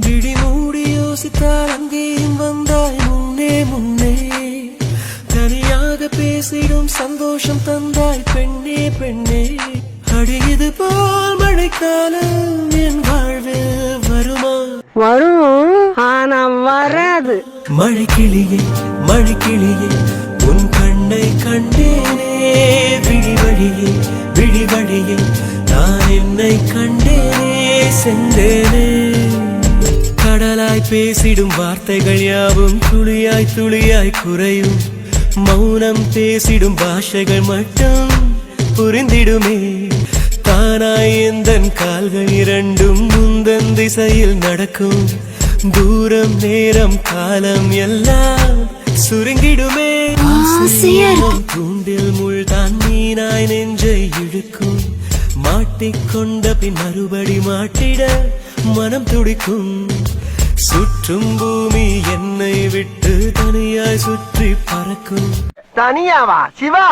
விழி மூடி யோசித்தால் அங்கேயும் வந்தாய் முன்னே முன்னே. தனியாக பேசிடும் சந்தோஷம் தந்தாய் பெண்ணே பெண்ணே. அடியது போல் மழைக்காலம் என் வாழ்வில் வருமா? வரும், ஆனா வராது. மழைக்கிளியே மழைக்கிளியே உன் கண்ணை கண்டேனே. விழிவழியே விழிவழியே நான் என்னை கண்டேனே சென்றேனே. கடலாய் பேசிடும் வார்த்தைகள் யாவும் துளியாய் துளியாய் குறையும். மௌனம் பேசிடும் பாஷைகள் மட்டும் புரிந்திடுமே. தானாய் எந்தன் கால்கள் இரண்டும் முந்தன் திசையில் நடக்கும். தூரம் நேரம் காலம் எல்லாம் சுருங்கிடுமே. தூண்டில் முள் தான் மீனாய் நெஞ்சை இழுக்கும். மாட்டிக்கொண்ட பின் மறுபடி மாட்டிட மனம் துடிக்கும். சுற்றும் பூமி என்னை விட்டு தனியாய் சுற்றி பறக்கும். தனியாவா சிவா?